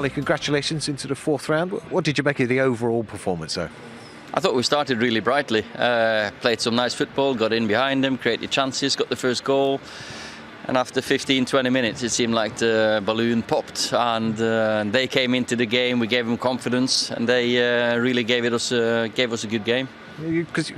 Congratulations into the fourth round. What did you make of the overall performance, though? I thought we started really brightly, played some nice football, got in behind them, created chances, got the first goal, and after 15-20 minutes it seemed like the balloon popped, and they came into the game. We gave them confidence, and they really gave us a good game. Because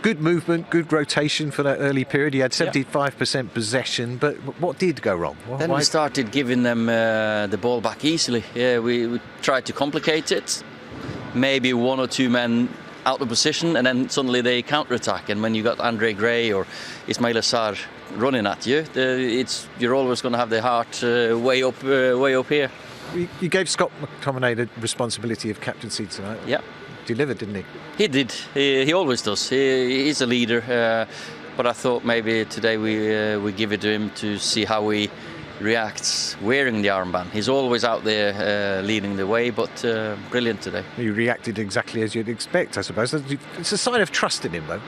good movement, good rotation for that early period. You had 75% possession, but what did go wrong? Then we started giving them the ball back easily. Yeah, we tried to complicate it. Maybe one or two men out of position, and then suddenly they counter-attack. And when you got Andre Gray or Ismail Assar running at you, you're always going to have the heart way up here. You gave Scott McTominay the responsibility of captaincy tonight. Yeah. Delivered, didn't he? He did. He always does. He's a leader. But I thought maybe today we give it to him to see how he reacts wearing the armband. He's always out there leading the way, but brilliant today. He reacted exactly as you'd expect, I suppose. It's a sign of trust in him, though.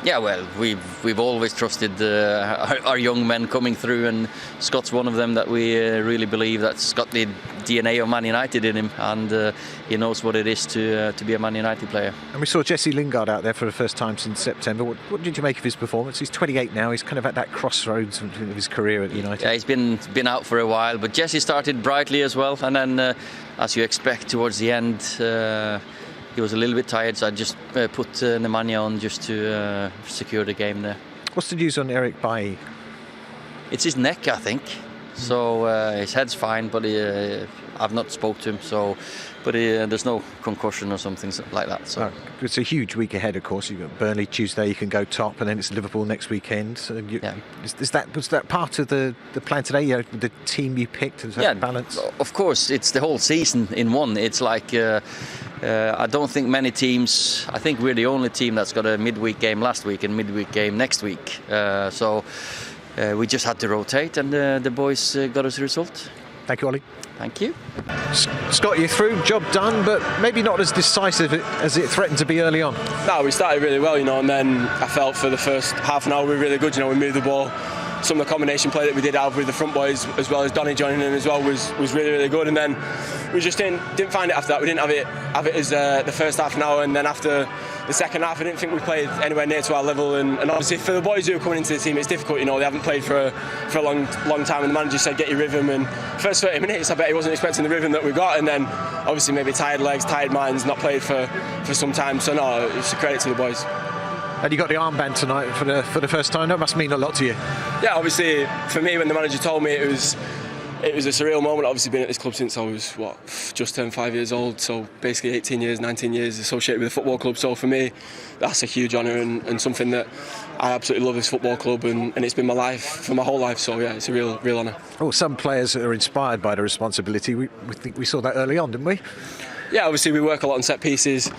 Yeah, well, we've always trusted our young men coming through, and Scott's one of them that we really believe that's got the DNA of Man United in him, and he knows what it is to be a Man United player. And we saw Jesse Lingard out there for the first time since September. What did you make of his performance? He's 28 now. He's kind of at that crossroads of his career at United. Yeah, he's been out for a while, but Jesse started brightly as well, and then as you expect towards the end. He was a little bit tired, so I just put Nemanja on just to secure the game there. What's the news on Eric Bailly? It's his neck, I think. So his head's fine, but I've not spoke to him. But there's no concussion or something like that. So it's a huge week ahead, of course. You've got Burnley Tuesday, you can go top, and then it's Liverpool next weekend. So was that part of the plan today? You know, the team you picked, is that balance? Of course, it's the whole season in one. It's like I don't think many teams. I think we're the only team that's got a midweek game last week and midweek game next week. So we just had to rotate, and the boys got us a result. Thank you, Ollie. Thank you. Scott, you're through, job done, but maybe not as decisive as it threatened to be early on. No, we started really well, and then I felt for the first half an hour we were really good. We moved the ball. Some of the combination play that we did have with the front boys, as well as Donny joining in as well, was really, really good. And then we just didn't find it after that. We didn't have it as the first half an hour, and then after the second half, I didn't think we played anywhere near to our level. And obviously for the boys who are coming into the team, it's difficult. They haven't played for a long time, and the manager said get your rhythm. And first 30 minutes, I bet he wasn't expecting the rhythm that we got. And then obviously maybe tired legs, tired minds, not played for some time. So no, it's a credit to the boys. And you got the armband tonight for the first time. That must mean a lot to you. Yeah, obviously for me, when the manager told me, it was a surreal moment. Obviously been at this club since I was just turned 5 years old, so basically 18 years, 19 years associated with the football club. So for me, that's a huge honour and something that I absolutely love, this football club, and it's been my life for my whole life. So yeah, it's a real honour. Oh, some players are inspired by the responsibility. We think we saw that early on, didn't we? Yeah, obviously we work a lot on set pieces,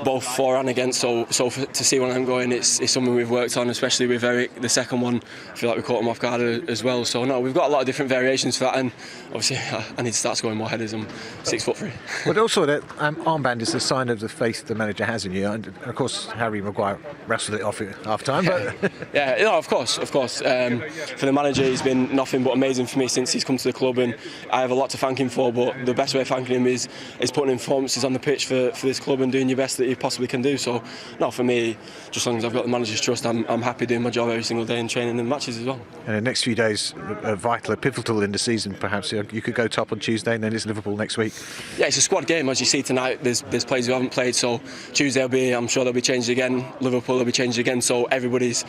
both for and against, so to see one of them going, it's something we've worked on, especially with Eric. The second one, I feel like we caught him off guard as well. So no, we've got a lot of different variations for that, and obviously I need to start scoring more headers. I'm 6'3". But also that armband is a sign of the faith the manager has in you, and of course Harry Maguire wrestled it off at half time. But yeah, no, of course. For the manager, he's been nothing but amazing for me since he's come to the club, and I have a lot to thank him for. But the best way of thanking him is putting in performances on the pitch for this club and doing your best that you possibly can do. So no, for me, just as long as I've got the manager's trust, I'm happy doing my job every single day in training and matches as well. And the next few days are vital, pivotal in the season. Perhaps you could go top on Tuesday, and then it's Liverpool next week. Yeah, it's a squad game, as you see tonight. There's players who haven't played, so Tuesday I'm sure they'll be changed again. Liverpool will be changed again. So everybody's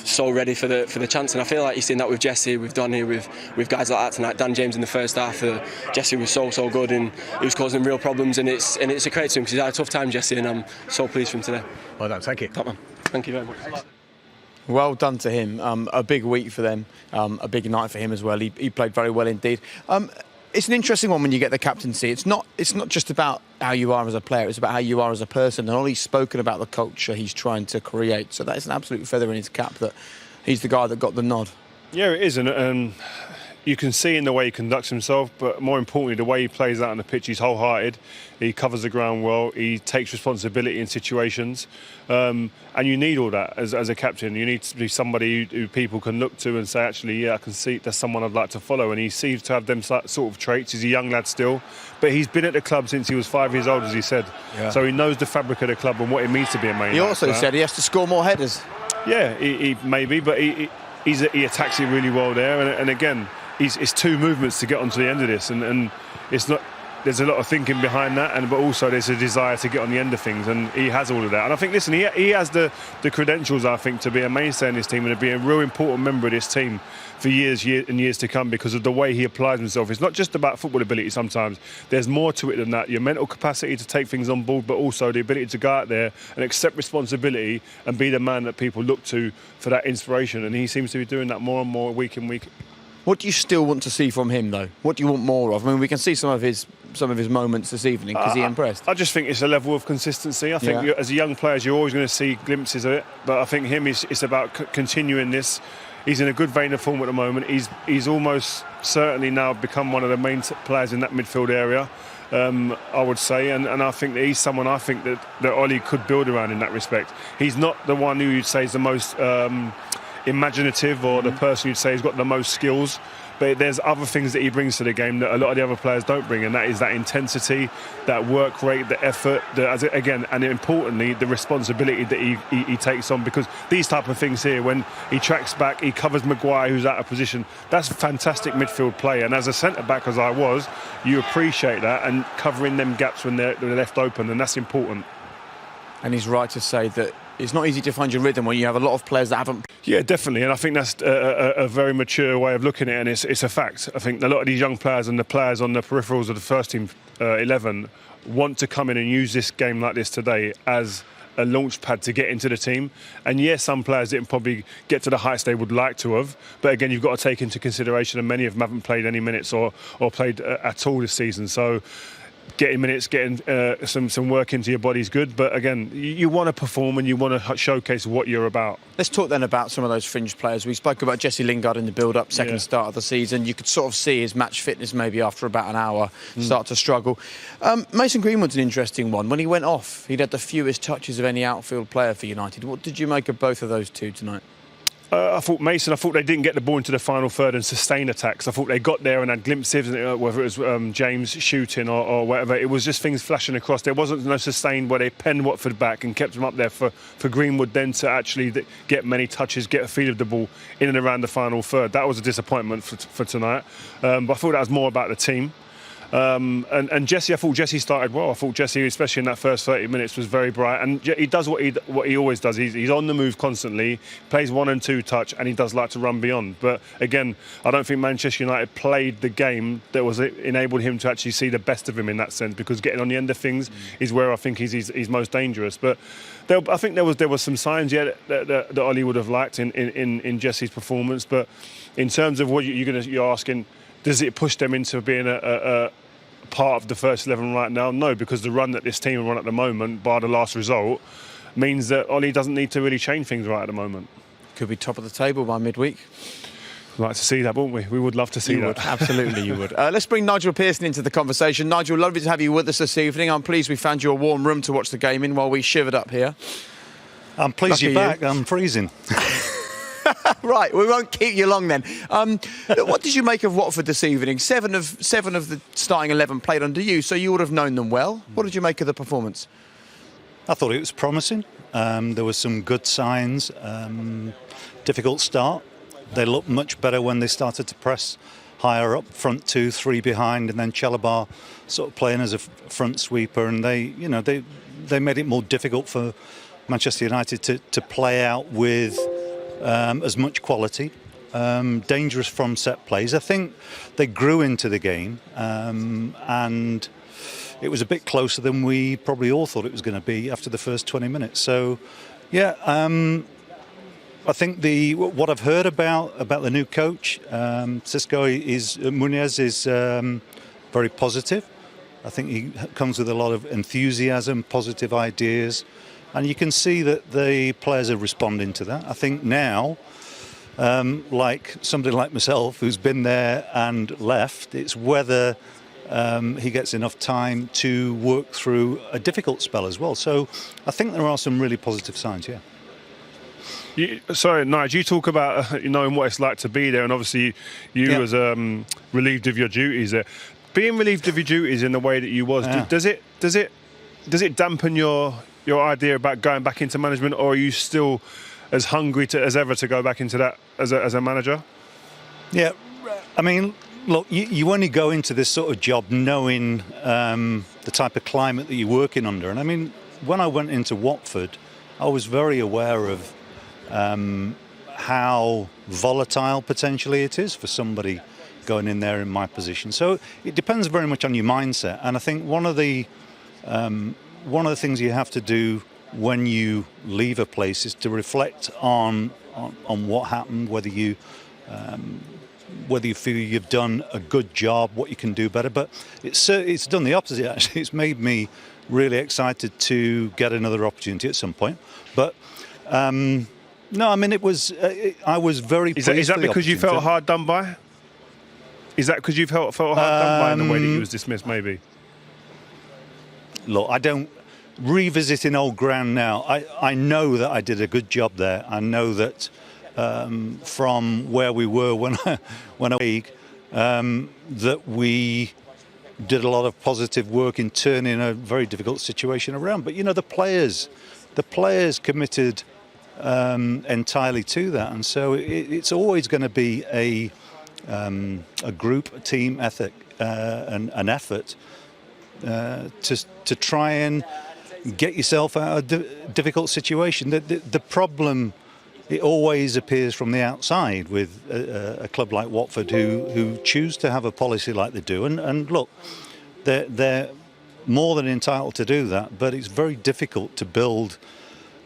so ready for the chance, and I feel like you've seen that with Jesse, with Donny, with guys like that tonight. Dan James in the first half, Jesse was so good, and he was causing real problems, and it's a credit to him because he's had a tough time, Jesse, and I'm so pleased for him today. Well done, thank you. Top man. Thank you very much. Well done to him. A big week for them, a big night for him as well. He played very well indeed. It's an interesting one when you get the captaincy. It's not just about how you are as a player, it's about how you are as a person. And Ollie's spoken about the culture he's trying to create. So that is an absolute feather in his cap that he's the guy that got the nod. Yeah, it is. And you can see in the way he conducts himself, but more importantly, the way he plays out on the pitch. He's wholehearted. He covers the ground well. He takes responsibility in situations, and you need all that as a captain. You need to be somebody who people can look to and say, actually, yeah, I can see there's someone I'd like to follow. And he seems to have them sort of traits. He's a young lad still, but he's been at the club since he was 5 years old, as he said. Yeah. So he knows the fabric of the club and what it means to be a main. He also said he has to score more headers. Yeah, he maybe, but he attacks it really well there. And again, it's two movements to get onto the end of this, and it's not. There's a lot of thinking behind that, but also there's a desire to get on the end of things, and he has all of that. And I think, listen, he has the credentials, I think, to be a mainstay in this team and to be a real important member of this team for years and years to come, because of the way he applies himself. It's not just about football ability sometimes. There's more to it than that. Your mental capacity to take things on board, but also the ability to go out there and accept responsibility and be the man that people look to for that inspiration. And he seems to be doing that more and more week in, week. What do you still want to see from him, though? What do you want more of? I mean, we can see some of his moments this evening. Is he impressed? I just think it's a level of consistency. I think as a young player, you're always going to see glimpses of it. But I think it's about continuing this. He's in a good vein of form at the moment. He's almost certainly now become one of the main players in that midfield area, I would say. And I think that he's someone I think that Ollie could build around in that respect. He's not the one who you'd say is the most imaginative or the person you'd say has got the most skills, but there's other things that he brings to the game that a lot of the other players don't bring, and that is that intensity, that work rate, the effort, and importantly, the responsibility that he takes on, because these type of things here, when he tracks back, he covers Maguire who's out of position, that's fantastic midfield play. And as a centre-back as I was, you appreciate that, and covering them gaps when they're left open, and that's important. And he's right to say that it's not easy to find your rhythm when you have a lot of players that haven't. Yeah, definitely, and I think that's a very mature way of looking at it, and it's a fact. I think a lot of these young players and the players on the peripherals of the first team 11 want to come in and use this game like this today as a launch pad to get into the team. And yes, some players didn't probably get to the heights they would like to have, but again, you've got to take into consideration that many of them haven't played any minutes or played at all this season. So getting minutes, getting some work into your body is good, but again, you want to perform and you want to showcase what you're about. Let's talk then about some of those fringe players. We spoke about Jesse Lingard in the build-up, second start of the season. You could sort of see his match fitness maybe after about an hour start to struggle. Mason Greenwood's an interesting one. When he went off, he'd had the fewest touches of any outfield player for United. What did you make of both of those two tonight? I thought they didn't get the ball into the final third and sustain attacks. I thought they got there and had glimpses, whether it was James shooting or whatever. It was just things flashing across. There wasn't no sustain where they penned Watford back and kept them up there for Greenwood then to actually get many touches, get a feel of the ball in and around the final third. That was a disappointment for tonight. But I thought that was more about the team. And Jesse, I thought Jesse started well. I thought Jesse, especially in that first 30 minutes, was very bright. And he does what he always does. He's on the move constantly, plays 1 and 2 touch, and he does like to run beyond. But again, I don't think Manchester United played the game that was enabled him to actually see the best of him in that sense, because getting on the end of things is where I think he's most dangerous. But I think there was some signs that Ollie would have liked in Jesse's performance. But in terms of what you're asking, does it push them into being a part of the first 11 right now? No, because the run that this team are on at the moment, by the last result, means that Ollie doesn't need to really change things right at the moment. Could be top of the table by midweek. We'd like to see that, wouldn't we? We would love to see that. Absolutely, you would. Let's bring Nigel Pearson into the conversation. Nigel, lovely to have you with us this evening. I'm pleased we found you a warm room to watch the game in while we shivered up here. I'm pleased you're back. I'm freezing. Right, we won't keep you long then. What did you make of Watford this evening? Seven of the starting 11 played under you, so you would have known them well. What did you make of the performance? I thought it was promising. There were some good signs. Difficult start. They looked much better when they started to press higher up, front 2, 3 behind, and then Chalobah sort of playing as a front sweeper, and they made it more difficult for Manchester United to play out with as much quality. Dangerous from set plays. I think they grew into the game, and it was a bit closer than we probably all thought it was going to be after the first 20 minutes. So, yeah, I think what I've heard about the new coach, Muniz, is very positive. I think he comes with a lot of enthusiasm, positive ideas. And you can see that the players are responding to that. I think now like somebody like myself who's been there and left. It's whether he gets enough time to work through a difficult spell as well. So I think there are some really positive signs, yeah. Sorry, Nigel, you talk about knowing what it's like to be there, and obviously you was relieved of your duties there. Being relieved of your duties in the way that you was, does it dampen your idea about going back into management, or are you still as hungry as ever to go back into that as a manager? Yeah, I mean, look, you only go into this sort of job knowing the type of climate that you're working under. And I mean, when I went into Watford, I was very aware of how volatile potentially it is for somebody going in there in my position. So it depends very much on your mindset. And I think one of the things you have to do when you leave a place is to reflect on what happened, whether you feel you've done a good job, what you can do better. But it's done the opposite, actually. It's made me really excited to get another opportunity at some point. But no, I mean, I was very pleased. Is that because you felt hard done by? Is that because you felt hard done by in the way that you was dismissed, maybe? Look, I don't revisiting old ground now. I know that I did a good job there. I know that from where we were when I that we did a lot of positive work in turning a very difficult situation around. But the players committed entirely to that, and so it's always going to be a group, a team ethic, an effort to try and get yourself out of a difficult situation. The problem, it always appears from the outside with a club like Watford who choose to have a policy like they do. And look, they're more than entitled to do that, but it's very difficult to build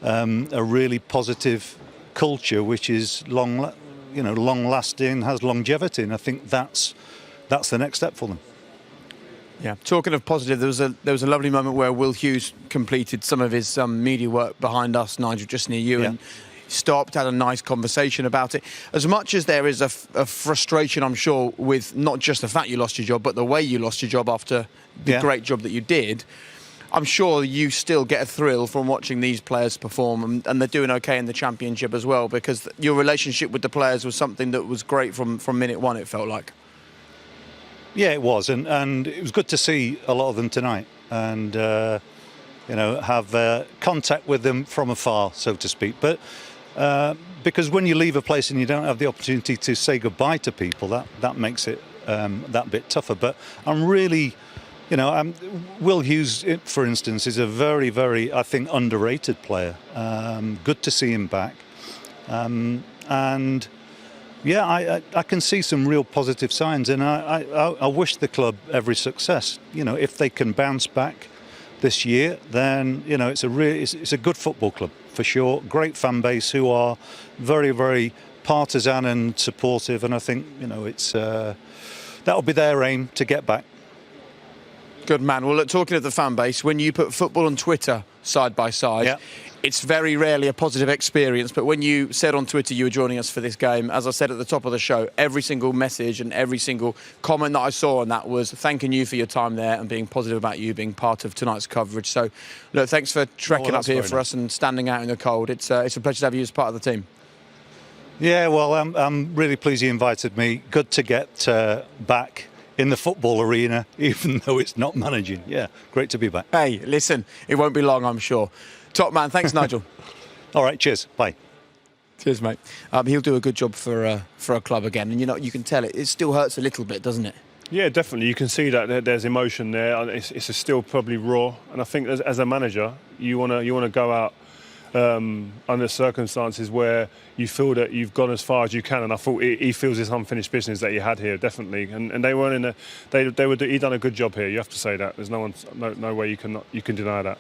a really positive culture which is long-lasting, has longevity. And I think that's the next step for them. Yeah. Talking of positive, there was a lovely moment where Will Hughes completed some of his media work behind us, Nigel, just near you, and stopped, had a nice conversation about it. As much as there is a frustration, I'm sure, with not just the fact you lost your job, but the way you lost your job after the great job that you did, I'm sure you still get a thrill from watching these players perform, and they're doing okay in the Championship as well, because your relationship with the players was something that was great from minute one, it felt like. Yeah, it was, and it was good to see a lot of them tonight, and have contact with them from afar, so to speak. But because when you leave a place and you don't have the opportunity to say goodbye to people, that makes it that bit tougher. But I'm really, Will Hughes, for instance, is a very, very, I think, underrated player. Good to see him back, and. Yeah, I can see some real positive signs, and I wish the club every success. If they can bounce back this year, then it's a good football club for sure. Great fan base who are very, very partisan and supportive, and I think that'll be their aim to get back. Good man. Well, look, talking of the fan base, when you put football and Twitter side by side, it's very rarely a positive experience. But when you said on Twitter you were joining us for this game, as I said at the top of the show, every single message and every single comment that I saw on that was thanking you for your time there and being positive about you being part of tonight's coverage. So, look, thanks for trekking up here for us and standing out in the cold. It's a pleasure to have you as part of the team. Yeah, well, I'm really pleased you invited me. Good to get back in the football arena, even though it's not managing. Yeah, great to be back. Hey, listen, it won't be long, I'm sure. Top man, thanks, Nigel. All right, cheers. Bye. Cheers, mate. He'll do a good job for a club again, and you can tell it still hurts a little bit, doesn't it? Yeah, definitely. You can see that there's emotion there. It's still probably raw, and I think as a manager, you want to go out under circumstances where you feel that you've gone as far as you can, and I thought he feels this unfinished business that he had here, definitely. And they weren't he done a good job here. You have to say that. There's no way you can deny that.